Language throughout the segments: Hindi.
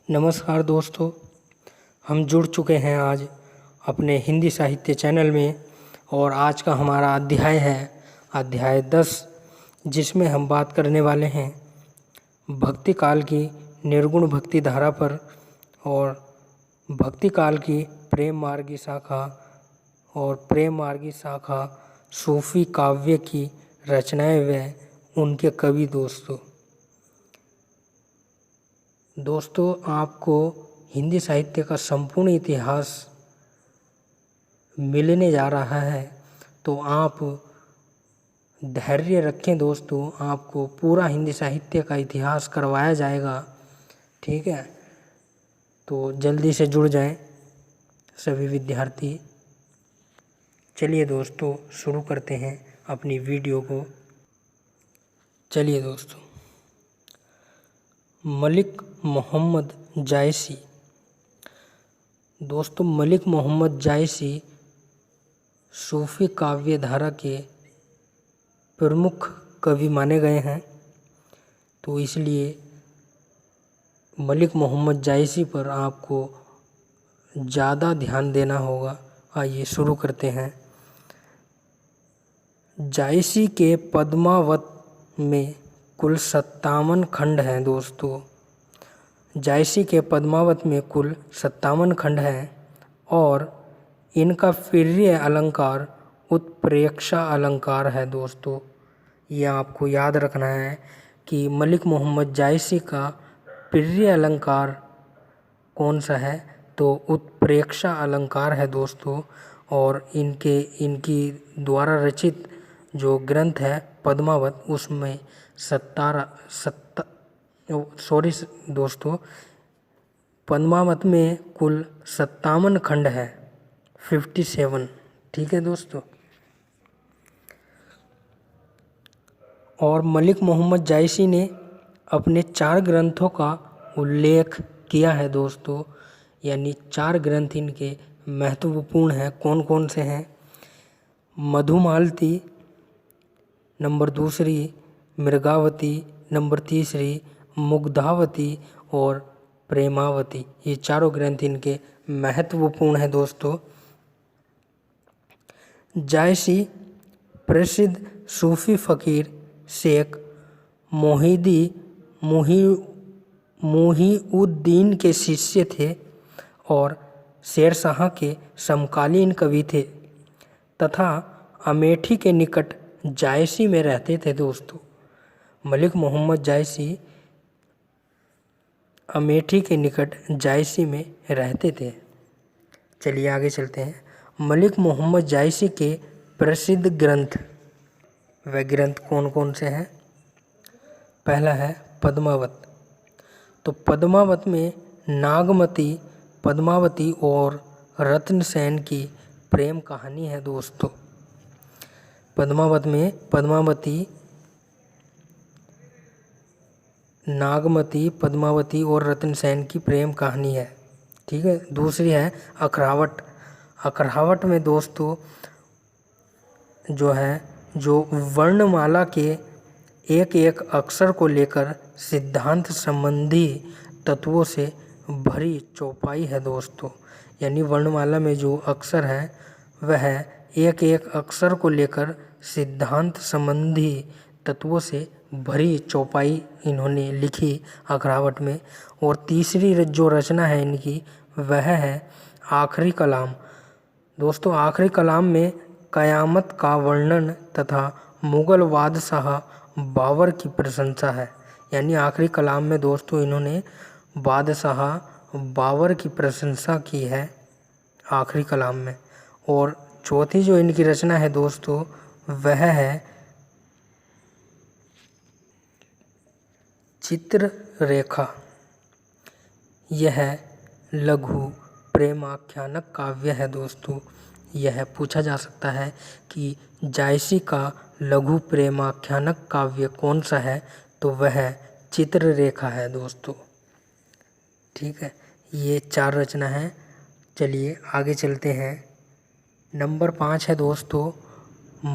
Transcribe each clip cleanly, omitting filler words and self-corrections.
नमस्कार दोस्तों, हम जुड़ चुके हैं आज अपने हिंदी साहित्य चैनल में। और आज का हमारा अध्याय है अध्याय 10, जिसमें हम बात करने वाले हैं भक्ति काल की निर्गुण भक्ति धारा पर और भक्ति काल की प्रेम मार्गी शाखा और प्रेम मार्गी शाखा सूफी काव्य की रचनाएं व उनके कवि। दोस्तों, आपको हिंदी साहित्य का संपूर्ण इतिहास मिलने जा रहा है, तो आप धैर्य रखें दोस्तों। आपको पूरा हिंदी साहित्य का इतिहास करवाया जाएगा, ठीक है। तो जल्दी से जुड़ जाएं सभी विद्यार्थी। चलिए दोस्तों, शुरू करते हैं अपनी वीडियो को। चलिए दोस्तों, मलिक मोहम्मद जायसी। दोस्तों, मलिक मोहम्मद जायसी सूफी काव्य धारा के प्रमुख कवि माने गए हैं, तो इसलिए मलिक मोहम्मद जायसी पर आपको ज़्यादा ध्यान देना होगा। आइए शुरू करते हैं। जायसी के पद्मावत में कुल 57 खंड हैं दोस्तों। जायसी के पद्मावत में कुल 57 खंड हैं और इनका प्रिय अलंकार उत्प्रेक्षा अलंकार है दोस्तों। ये आपको याद रखना है कि मलिक मोहम्मद जायसी का प्रिय अलंकार कौन सा है, तो उत्प्रेक्षा अलंकार है दोस्तों। और इनकी द्वारा रचित जो ग्रंथ है पद्मावत, उसमें दोस्तों, पद्मावत में कुल 57 खंड है, 57, ठीक है दोस्तों। और मलिक मोहम्मद जायसी ने अपने 4 ग्रंथों का उल्लेख किया है दोस्तों, यानी 4 ग्रंथ इनके महत्वपूर्ण हैं। कौन कौन से हैं? मधुमालती नंबर 2, मृगावती नंबर 3, मुग्धावती और प्रेमावती। ये चारों ग्रंथ इनके महत्वपूर्ण हैं दोस्तों। जायसी प्रसिद्ध सूफी फकीर शेख मुहीउद्दीन के शिष्य थे और शेरशाह के समकालीन कवि थे तथा अमेठी के निकट जायसी में रहते थे दोस्तों। मलिक मोहम्मद जायसी अमेठी के निकट जायसी में रहते थे। चलिए आगे चलते हैं। मलिक मोहम्मद जायसी के प्रसिद्ध ग्रंथ, वे ग्रंथ कौन कौन से हैं? पहला है पद्मावत। तो पद्मावत में नागमती, पद्मावती और रत्नसेन की प्रेम कहानी है दोस्तों। पद्मावत में पद्मावती, नागमती, पद्मावती और रत्नसेन की प्रेम कहानी है, ठीक है। दूसरी है अखरावट। अखरावट में दोस्तों जो वर्णमाला के एक एक अक्षर को लेकर सिद्धांत संबंधी तत्वों से भरी चौपाई है दोस्तों। यानी वर्णमाला में जो अक्षर है वह एक एक अक्षर को लेकर सिद्धांत संबंधी तत्वों से भरी चौपाई इन्होंने लिखी अखरावट में। और तीसरी जो रचना है इनकी वह है आखिरी कलाम। दोस्तों, आखिरी कलाम में कयामत का वर्णन तथा मुगल बादशाह बाबर की प्रशंसा है। यानी आखिरी कलाम में दोस्तों इन्होंने बादशाह बाबर की प्रशंसा की है आखिरी कलाम में। और चौथी जो इनकी रचना है दोस्तों वह है चित्ररेखा। यह लघु प्रेमाख्यानक काव्य है दोस्तों। यह पूछा जा सकता है कि जायसी का लघु प्रेमाख्यानक काव्य कौन सा है, तो वह चित्ररेखा है दोस्तों, ठीक है। ये 4 रचना है। चलिए आगे चलते हैं। नंबर 5 है दोस्तों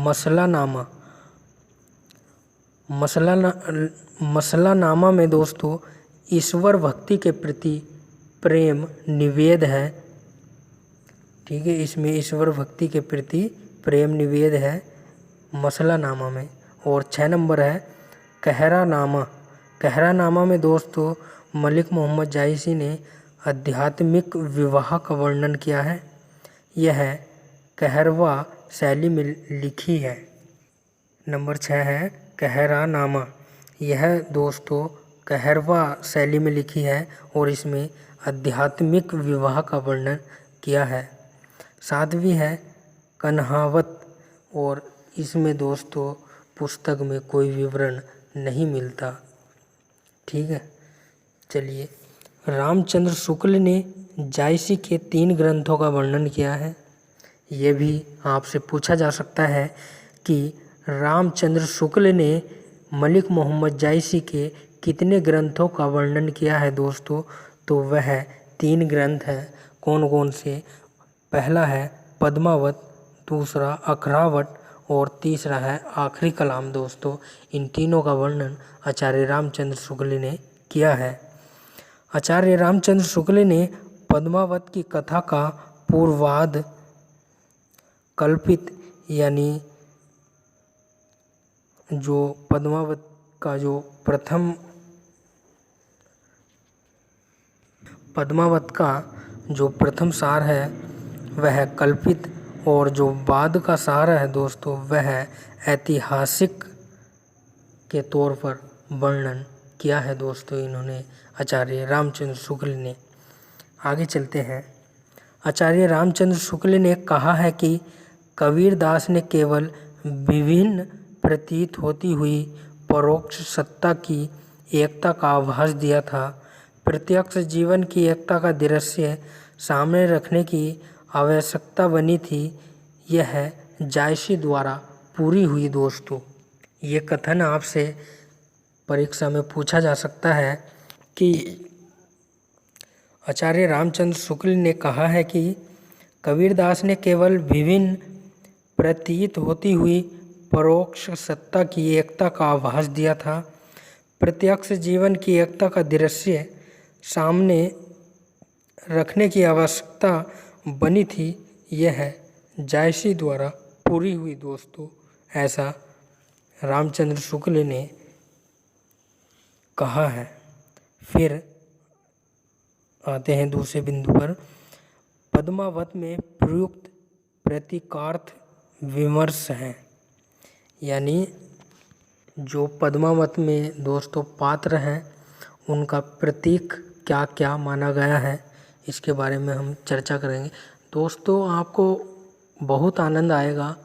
मसलानामा। मसलानामा में दोस्तों ईश्वर भक्ति के प्रति प्रेम निवेद है। ठीक है, इसमें ईश्वर भक्ति के प्रति प्रेम निवेद है मसला नामा में। और 6 नंबर है कहरा नामा। कहरा नामा में दोस्तों मलिक मोहम्मद जायसी ने आध्यात्मिक विवाह का वर्णन किया है। यह कहरवा शैली में लिखी है। नंबर 6 है कहरा नामा। यह दोस्तों कहरवा शैली में लिखी है और इसमें आध्यात्मिक विवाह का वर्णन किया है। 7वीं है कन्हावत और इसमें दोस्तों पुस्तक में कोई विवरण नहीं मिलता। ठीक है, चलिए। रामचंद्र शुक्ल ने जायसी के 3 ग्रंथों का वर्णन किया है। ये भी आपसे पूछा जा सकता है कि रामचंद्र शुक्ल ने मलिक मोहम्मद जायसी के कितने ग्रंथों का वर्णन किया है दोस्तों। तो वह 3 ग्रंथ है। कौन कौन से? पहला है पद्मावत, दूसरा अखरावट और तीसरा है आखिरी कलाम। दोस्तों इन तीनों का वर्णन आचार्य रामचंद्र शुक्ल ने किया है। आचार्य रामचंद्र शुक्ल ने पद्मावत की कथा का पूर्वार्ध कल्पित, यानी जो पद्मावत का जो प्रथम सार है वह कल्पित, और जो बाद का सार है दोस्तों वह ऐतिहासिक के तौर पर वर्णन किया है दोस्तों इन्होंने आचार्य रामचंद्र शुक्ल ने। आगे चलते हैं। आचार्य रामचंद्र शुक्ल ने कहा है कि कबीरदास ने केवल विभिन्न प्रतीत होती हुई परोक्ष सत्ता की एकता का आभास दिया था। प्रत्यक्ष जीवन की एकता का दृश्य सामने रखने की आवश्यकता बनी थी। यह जायसी द्वारा पूरी हुई। दोस्तों ये कथन आपसे परीक्षा में पूछा जा सकता है कि आचार्य रामचंद्र शुक्ल ने कहा है कि कबीरदास ने केवल विभिन्न प्रतीत होती हुई परोक्ष सत्ता की एकता का आभास दिया था। प्रत्यक्ष जीवन की एकता का दृश्य सामने रखने की आवश्यकता बनी थी। यह जायसी द्वारा पूरी हुई। दोस्तों ऐसा रामचंद्र शुक्ल ने कहा है। फिर आते हैं दूसरे बिंदु पर। पद्मावत में प्रयुक्त प्रतीकार्थ विमर्श हैं, यानी जो पद्मावत में दोस्तों पात्र हैं उनका प्रतीक क्या क्या माना गया है इसके बारे में हम चर्चा करेंगे। दोस्तों आपको बहुत आनंद आएगा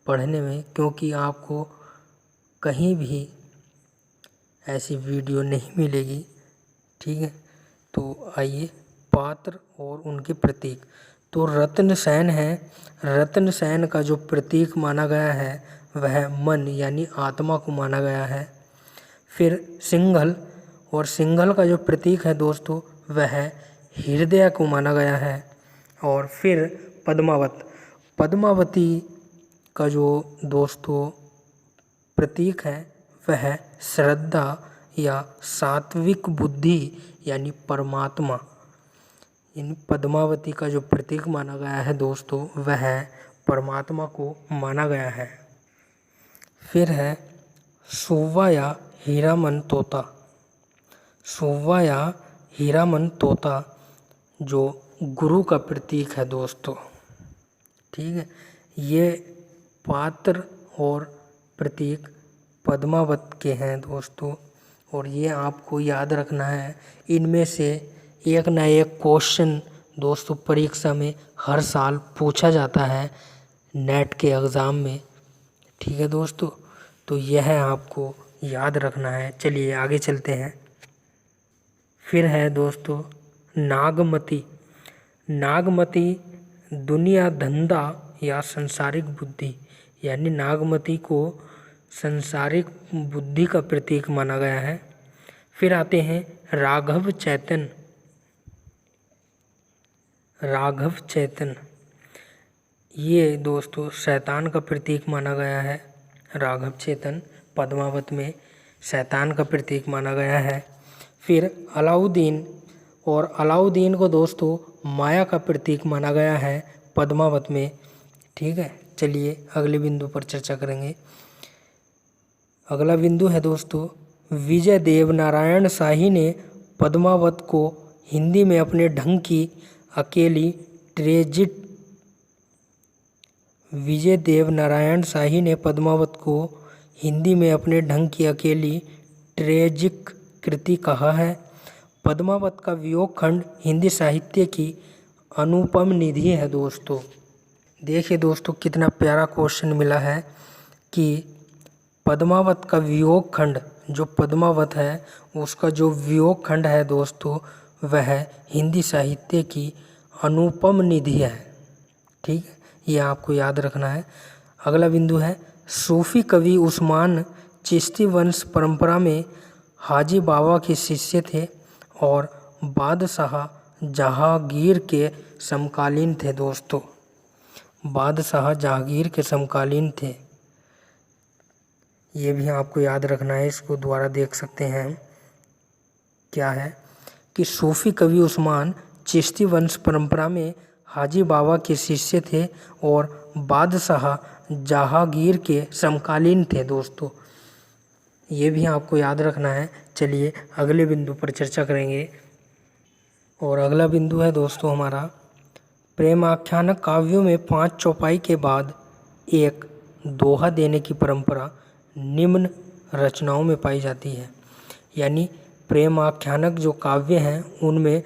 पढ़ने में, क्योंकि आपको कहीं भी ऐसी वीडियो नहीं मिलेगी। ठीक है, तो आइए पात्र और उनके प्रतीक। तो रत्नसेन है। रत्नसेन का जो प्रतीक माना गया है वह मन यानी आत्मा को माना गया है। फिर सिंघल, और सिंघल का जो प्रतीक है दोस्तों वह हृदय को माना गया है। और फिर पद्मावत, पद्मावती का जो दोस्तों प्रतीक है वह श्रद्धा या सात्विक बुद्धि यानी परमात्मा। इन पद्मावती का जो प्रतीक माना गया है दोस्तों वह परमात्मा को माना गया है। फिर है सुव्वा या हीरामन तोता। सुव्वा या हीरामन तोता जो गुरु का प्रतीक है दोस्तों। ठीक है, ये पात्र और प्रतीक पद्मावत के हैं दोस्तों, और ये आपको याद रखना है। इनमें से एक ना एक क्वेश्चन दोस्तों परीक्षा में हर साल पूछा जाता है नेट के एग्ज़ाम में। ठीक है दोस्तों, तो यह आपको याद रखना है। चलिए आगे चलते हैं। फिर है दोस्तों नागमती। नागमती दुनिया धंधा या संसारिक बुद्धि, यानी नागमती को संसारिक बुद्धि का प्रतीक माना गया है। फिर आते हैं राघव चैतन। राघव चैतन ये दोस्तों शैतान का प्रतीक माना गया है। राघव चैतन पद्मावत में शैतान का प्रतीक माना गया है। फिर अलाउद्दीन, और अलाउद्दीन को दोस्तों माया का प्रतीक माना गया है पद्मावत में। ठीक है, चलिए अगले बिंदु पर चर्चा करेंगे। अगला बिंदु है दोस्तों, विजय देव नारायण शाही ने पद्मावत को हिंदी में अपने ढंग की अकेली ट्रेजिडी विजय देव नारायण शाही ने पद्मावत को हिंदी में अपने ढंग की अकेली ट्रेजिक कृति कहा है। पद्मावत का वियोग खंड हिंदी साहित्य की अनुपम निधि है दोस्तों। देखिए दोस्तों कितना प्यारा क्वेश्चन मिला है कि पद्मावत का वियोग खंड, जो पद्मावत है उसका जो वियोग खंड है दोस्तों वह हिंदी साहित्य की अनुपम निधि है। ठीक है, ये आपको याद रखना है। अगला बिंदु है, सूफी कवि उस्मान चिश्ती वंश परंपरा में हाजी बाबा के शिष्य थे और बादशाह जहांगीर के समकालीन थे दोस्तों। बादशाह जहांगीर के समकालीन थे, ये भी आपको याद रखना है। इसको दोबारा देख सकते हैं। क्या है कि सूफी कवि उस्मान चिश्ती वंश परंपरा में हाजी बाबा के शिष्य थे और बादशाह जहांगीर के समकालीन थे दोस्तों। ये भी आपको याद रखना है। चलिए अगले बिंदु पर चर्चा करेंगे। और अगला बिंदु है दोस्तों हमारा, प्रेम आख्यानक काव्यों में 5 चौपाई के बाद एक दोहा देने की परंपरा निम्न रचनाओं में पाई जाती है। यानी प्रेम आख्यानक जो काव्य हैं उनमें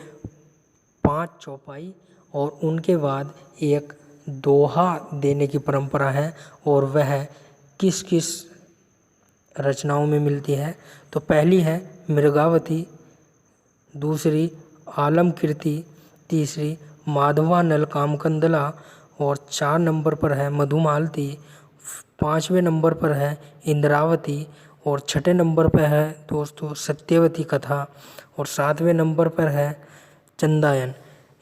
5 चौपाई और उनके बाद एक दोहा देने की परंपरा है, और वह किस किस रचनाओं में मिलती है। तो पहली है मृगावती, दूसरी आलमकीर्ति, तीसरी माधवानल कामकंदला, और 4 नंबर पर है मधुमालती, 5वें नंबर पर है इंद्रावती, और 6ठे नंबर पर है दोस्तों सत्यवती कथा, और 7वें नंबर पर है चंदायन।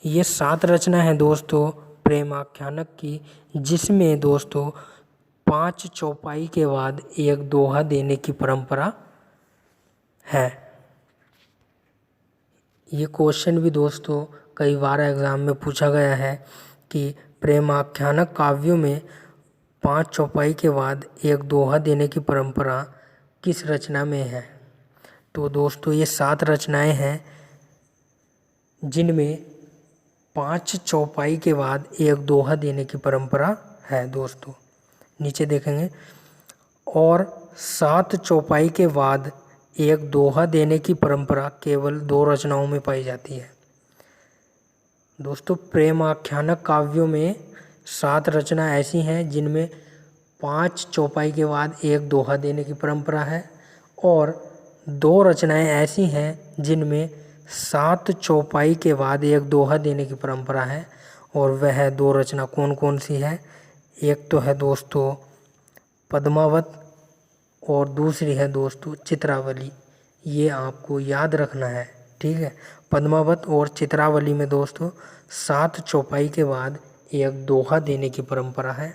ये 7 रचना है दोस्तों प्रेम आख्यानक की, जिसमें दोस्तों 5 चौपाई के बाद एक दोहा देने की परंपरा है। ये क्वेश्चन भी दोस्तों कई बार एग्जाम में पूछा गया है कि प्रेम आख्यानक काव्यों में 5 चौपाई के बाद एक दोहा देने की परंपरा किस रचना में है। तो दोस्तों ये 7 रचनाएं हैं जिनमें 5 चौपाई के बाद एक दोहा देने की परंपरा है दोस्तों। नीचे देखेंगे, और 7 चौपाई के बाद एक दोहा देने की परंपरा केवल 2 रचनाओं में पाई जाती है दोस्तों। प्रेम आख्यानक काव्यों में 7 रचना ऐसी हैं जिनमें 5 चौपाई के बाद एक दोहा देने की परंपरा है, और 2 रचनाएं ऐसी हैं जिनमें 7 चौपाई के बाद एक दोहा देने की परंपरा है। और वह 2 रचना कौन कौन सी है। एक तो है दोस्तों पद्मावत और दूसरी है दोस्तों चित्रावली। ये आपको याद रखना है। ठीक है, पद्मावत और चित्रावली में दोस्तों 7 चौपाई के बाद एक दोहा देने की परंपरा है।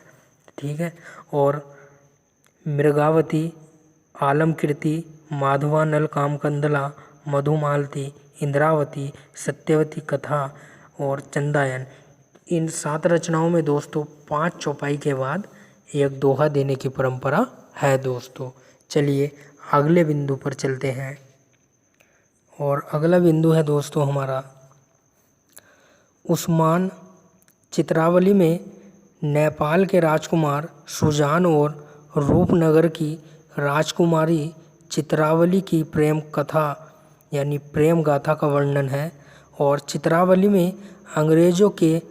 ठीक है, और मृगावती, आलमकीर्ति, माधवानल कामकंदला, मधुमालती, इंद्रावती, सत्यवती कथा और चंदायन, इन 7 रचनाओं में दोस्तों 5 चौपाई के बाद एक दोहा देने की परंपरा है दोस्तों। चलिए अगले बिंदु पर चलते हैं। और अगला बिंदु है दोस्तों हमारा, उस्मान चित्रावली में नेपाल के राजकुमार सुजान और रूपनगर की राजकुमारी चित्रावली की प्रेम कथा यानी प्रेम गाथा का वर्णन है। और चित्रावली में अंग्रेज़ों के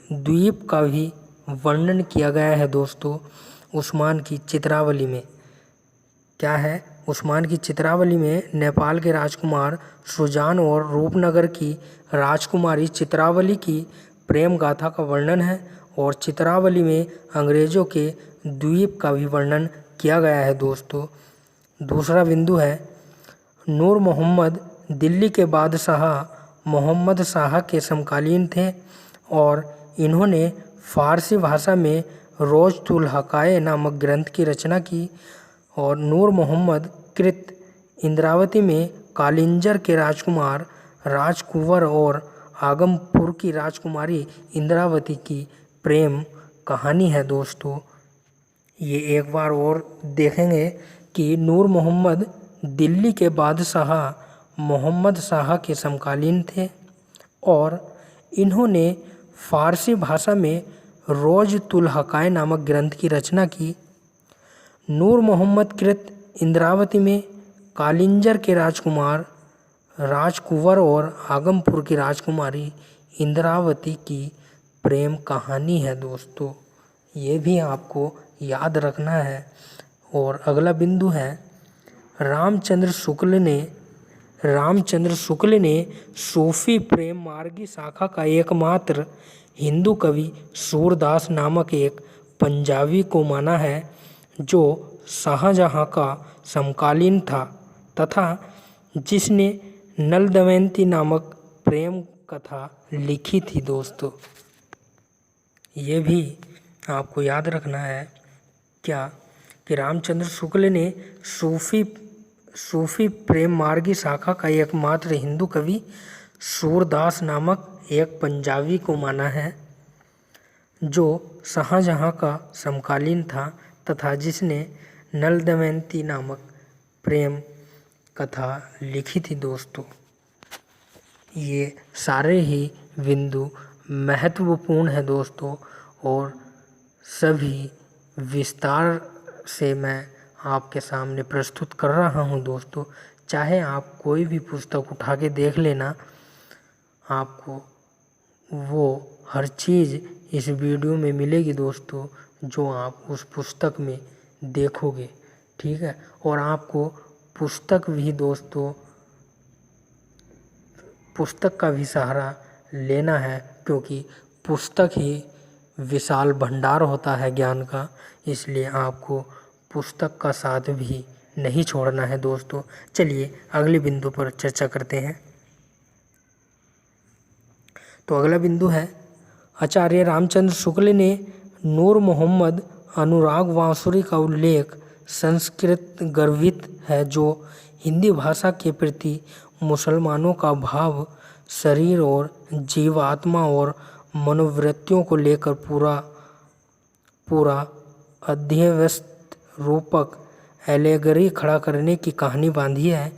द्वीप का भी वर्णन किया गया है दोस्तों। उस्मान की चित्रावली में क्या है, उस्मान की चित्रावली में नेपाल के राजकुमार सुजान और रूपनगर की राजकुमारी चित्रावली की प्रेम गाथा का वर्णन है, और चित्रावली में अंग्रेज़ों के द्वीप का भी वर्णन किया गया है दोस्तों। दूसरा बिंदु है, नूर मोहम्मद दिल्ली के बादशाह मोहम्मद शाह के समकालीन थे और इन्होंने फ़ारसी भाषा में रोज़तुल हकाए नामक ग्रंथ की रचना की। और नूर मोहम्मद कृत इंद्रावती में कालिंजर के राजकुमार राजकुंवर और आगमपुर की राजकुमारी इंद्रावती की प्रेम कहानी है दोस्तों। ये एक बार और देखेंगे कि नूर मोहम्मद दिल्ली के बादशाह मोहम्मद शाह के समकालीन थे और इन्होंने फारसी भाषा में रोज़तुल हकाय नामक ग्रंथ की रचना की। नूर मोहम्मद कृत इंद्रावती में कालिंजर के राजकुमार राजकुंवर और आगमपुर की राजकुमारी इंद्रावती की प्रेम कहानी है दोस्तों। ये भी आपको याद रखना है। और अगला बिंदु है रामचंद्र शुक्ल ने सूफी प्रेम मार्गी शाखा का एकमात्र हिंदू कवि सूरदास नामक एक पंजाबी को माना है जो शाहजहां का समकालीन था तथा जिसने नल दमयंती नामक प्रेम कथा लिखी थी दोस्तों। ये भी आपको याद रखना है क्या कि रामचंद्र शुक्ल ने सूफी प्रेम मार्गी शाखा का एकमात्र हिंदू कवि सूरदास नामक एक पंजाबी को माना है जो शाहजहां का समकालीन था तथा जिसने नल दमयंती नामक प्रेम कथा लिखी थी दोस्तों। ये सारे ही बिंदु महत्वपूर्ण है दोस्तों और सभी विस्तार से मैं आपके सामने प्रस्तुत कर रहा हूं दोस्तों। चाहे आप कोई भी पुस्तक उठा के देख लेना, आपको वो हर चीज़ इस वीडियो में मिलेगी दोस्तों जो आप उस पुस्तक में देखोगे, ठीक है। और आपको पुस्तक भी दोस्तों पुस्तक का भी सहारा लेना है क्योंकि पुस्तक ही विशाल भंडार होता है ज्ञान का, इसलिए आपको पुस्तक का साथ भी नहीं छोड़ना है दोस्तों। चलिए अगले बिंदु पर चर्चा करते हैं। तो अगला बिंदु है आचार्य रामचंद्र शुक्ल ने नूर मोहम्मद अनुराग वांसुरी का उल्लेख संस्कृत गर्भित है जो हिंदी भाषा के प्रति मुसलमानों का भाव शरीर और जीवात्मा और मनोवृत्तियों को लेकर पूरा अध्यवस्थ रूपक एलेगरी खड़ा करने की कहानी बांधी है।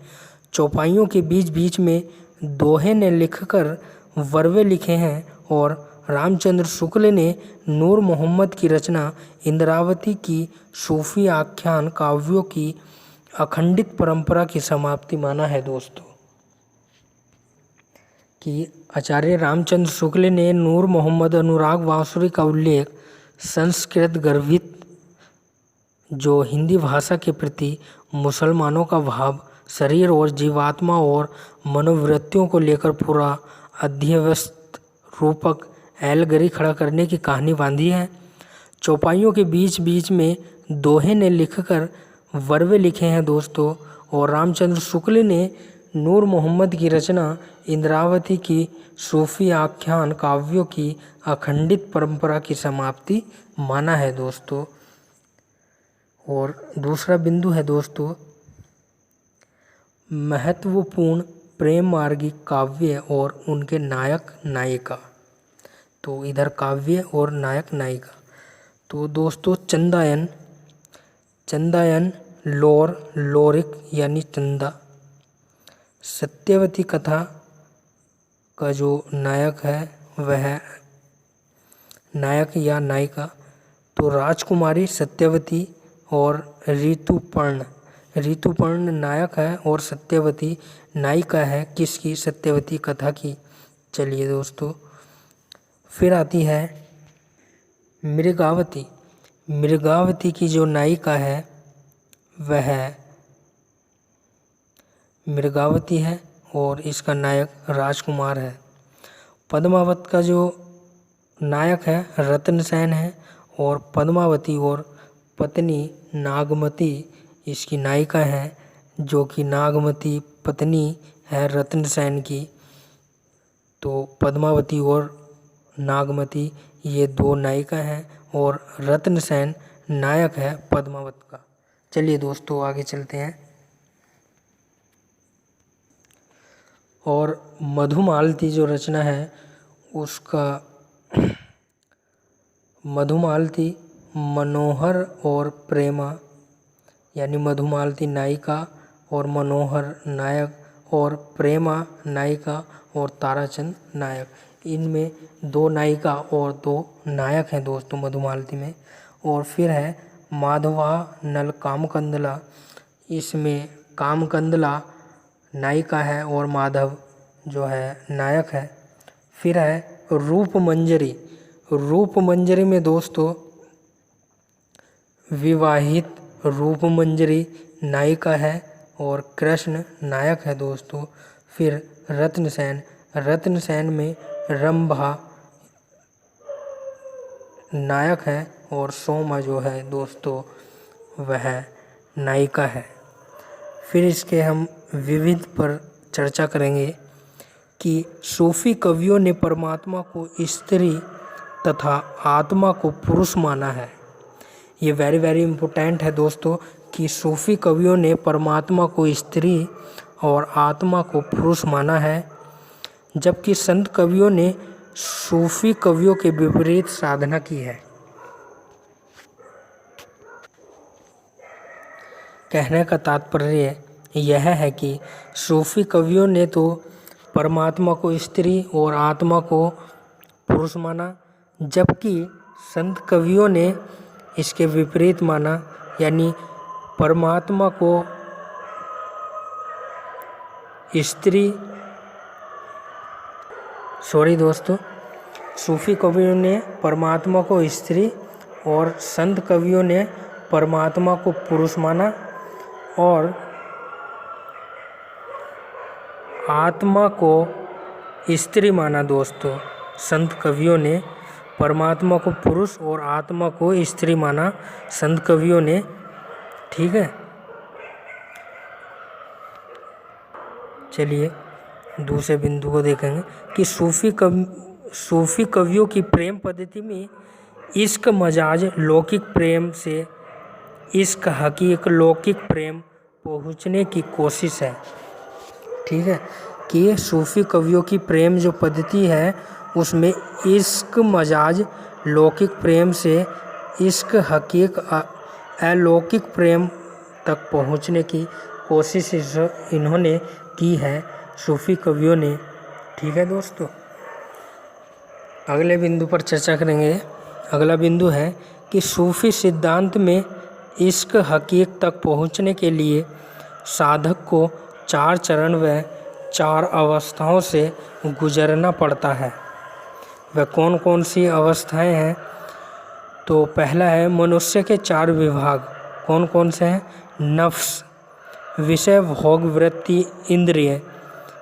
चौपाइयों के बीच बीच में दोहे ने लिखकर वर्वे लिखे हैं और रामचंद्र शुक्ल ने नूर मोहम्मद की रचना इंद्रावती की सूफी आख्यान काव्यों की अखंडित परंपरा की समाप्ति माना है दोस्तों। कि आचार्य रामचंद्र शुक्ल ने नूर मोहम्मद अनुराग वांसुरी का उल्लेख संस्कृत गर्भित जो हिंदी भाषा के प्रति मुसलमानों का भाव शरीर और जीवात्मा और मनोवृत्तियों को लेकर पूरा अध्यवस्थ रूपक एलगरी खड़ा करने की कहानी बांधी है। चौपाइयों के बीच बीच में दोहे ने लिखकर वर्वे लिखे हैं दोस्तों और रामचंद्र शुक्ल ने नूर मोहम्मद की रचना इंद्रावती की सूफी आख्यान काव्यों की अखंडित परंपरा की समाप्ति माना है दोस्तों। और दूसरा बिंदु है दोस्तों महत्वपूर्ण प्रेम मार्गी काव्य और उनके नायक नायिका। तो इधर काव्य और नायक नायिका, तो दोस्तों चंदायन लोरिक यानी चंदा, सत्यवती कथा का जो नायक है वह नायक या नायिका तो राजकुमारी सत्यवती और ऋतुपर्ण नायक है और सत्यवती नायिका है किसकी, सत्यवती कथा की। चलिए दोस्तों फिर आती है मृगावती की जो नायिका है वह मृगावती है और इसका नायक राजकुमार है। पद्मावत का जो नायक है रत्नसेन है और पद्मावती और पत्नी नागमती इसकी नायिका है जो कि नागमती पत्नी है रत्नसेन की। तो पद्मावती और नागमती ये दो नायिका हैं और रत्नसेन नायक है पद्मावत का। चलिए दोस्तों आगे चलते हैं। और मधुमालती जो रचना है उसका मधुमालती मनोहर और प्रेमा, यानी मधुमालती नायिका और मनोहर नायक और प्रेमा नायिका और ताराचंद नायक, इनमें 2 नायिका और 2 नायक हैं दोस्तों मधुमालती में। और फिर है माधवा नल कामकंदला, इसमें कामकंदला नायिका है और माधव जो है नायक है। फिर है रूप मंजरी, रूप मंजरी में दोस्तों विवाहित रूप मंजरी नायिका है और कृष्ण नायक है दोस्तों। फिर रत्नसेन, रत्नसेन में रंभा नायक है और सोमा जो है दोस्तों वह नायिका है। फिर इसके हम विविध पर चर्चा करेंगे कि सूफी कवियों ने परमात्मा को स्त्री तथा आत्मा को पुरुष माना है। ये वेरी इम्पोर्टेंट है दोस्तों कि सूफी कवियों ने परमात्मा को स्त्री और आत्मा को पुरुष माना है, जबकि संत कवियों ने सूफी कवियों के विपरीत साधना की है। कहने का तात्पर्य यह है कि सूफी कवियों ने तो परमात्मा को स्त्री और आत्मा को पुरुष माना, जबकि संत कवियों ने इसके विपरीत माना, यानी परमात्मा को स्त्री सूफी कवियों ने परमात्मा को स्त्री और संत कवियों ने परमात्मा को पुरुष माना, और आत्मा को स्त्री माना दोस्तों। संत कवियों ने परमात्मा को पुरुष और आत्मा को स्त्री माना संत कवियों ने, ठीक है। चलिए दूसरे बिंदु को देखेंगे कि सूफी कवियों की प्रेम पद्धति में इश्क मजाज लौकिक प्रेम से इश्क हकीक लौकिक प्रेम पहुँचने की कोशिश है, ठीक है। कि सूफी कवियों की प्रेम जो पद्धति है उसमें इश्क मजाज लौकिक प्रेम से इश्क हकीक अलौकिक प्रेम तक पहुँचने की कोशिश इन्होंने की है सूफी कवियों ने, ठीक है दोस्तों। अगले बिंदु पर चर्चा करेंगे। अगला बिंदु है कि सूफी सिद्धांत में इश्क हकीक तक पहुँचने के लिए साधक को 4 चरण व 4 अवस्थाओं से गुजरना पड़ता है। वह कौन कौन सी अवस्थाएं हैं? तो पहला है मनुष्य के 4 विभाग, कौन कौन से हैं? नफ्स, विषय भोग वृत्ति इंद्रिय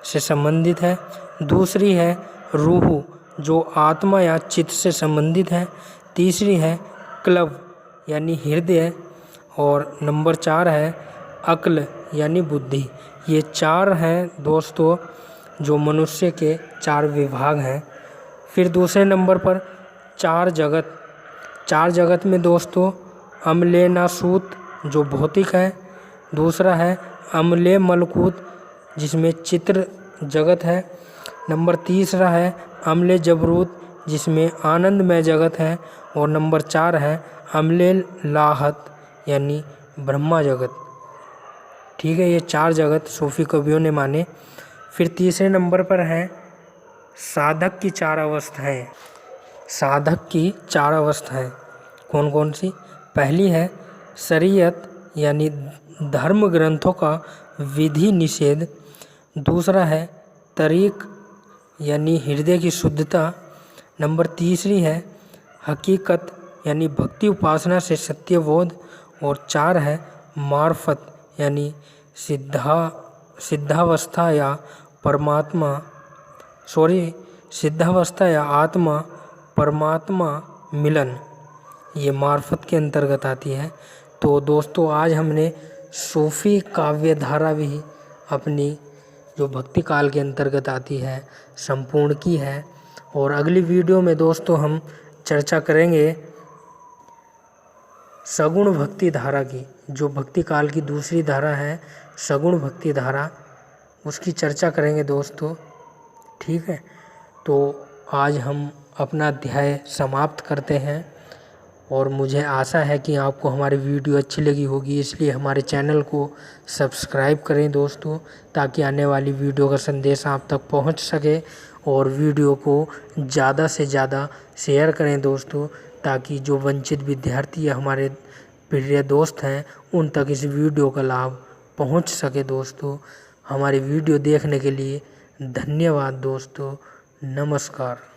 से संबंधित है। दूसरी है रूह, जो आत्मा या चित्त से संबंधित है। तीसरी है क्लब यानी हृदय, और नंबर 4 है अक्ल यानी बुद्धि। ये 4 हैं दोस्तों जो मनुष्य के 4 विभाग हैं। फिर दूसरे नंबर पर 4 जगत। 4 जगत में दोस्तों अमले नासूत जो भौतिक है, दूसरा है अमले मलकूत जिसमें चित्र जगत है, नंबर तीसरा है अमले जबरूत जिसमें आनंदमय जगत है, और नंबर 4 है अमले लाहत यानी ब्रह्मा जगत, ठीक है। ये 4 जगत सूफी कवियों ने माने। फिर तीसरे नंबर पर है साधक की 4 अवस्थाएं। साधक की 4 अवस्थाएं कौन कौन सी? पहली है शरीयत यानी धर्म ग्रंथों का विधि निषेध। दूसरा है तरीक यानी हृदय की शुद्धता। नंबर तीसरी है हकीकत यानी भक्ति उपासना से सत्यबोध, और 4 है मार्फत यानी सिद्धावस्था या आत्मा परमात्मा मिलन, ये मार्फत के अंतर्गत आती है। तो दोस्तों आज हमने सूफी काव्य धारा भी अपनी जो भक्ति काल के अंतर्गत आती है संपूर्ण की है, और अगली वीडियो में दोस्तों हम चर्चा करेंगे सगुण भक्ति धारा की, जो भक्ति काल की दूसरी धारा है सगुण भक्ति धारा। उसकी चर्चा करेंगे दोस्तों। ठीक है, तो आज हम अपना अध्याय समाप्त करते हैं और मुझे आशा है कि आपको हमारी वीडियो अच्छी लगी होगी, इसलिए हमारे चैनल को सब्सक्राइब करें दोस्तों, ताकि आने वाली वीडियो का संदेश आप तक पहुंच सके। और वीडियो को ज़्यादा से ज़्यादा शेयर करें दोस्तों, ताकि जो वंचित विद्यार्थी या हमारे प्रिय दोस्त हैं उन तक इस वीडियो का लाभ पहुंच सके दोस्तों। हमारी वीडियो देखने के लिए धन्यवाद दोस्तों। नमस्कार।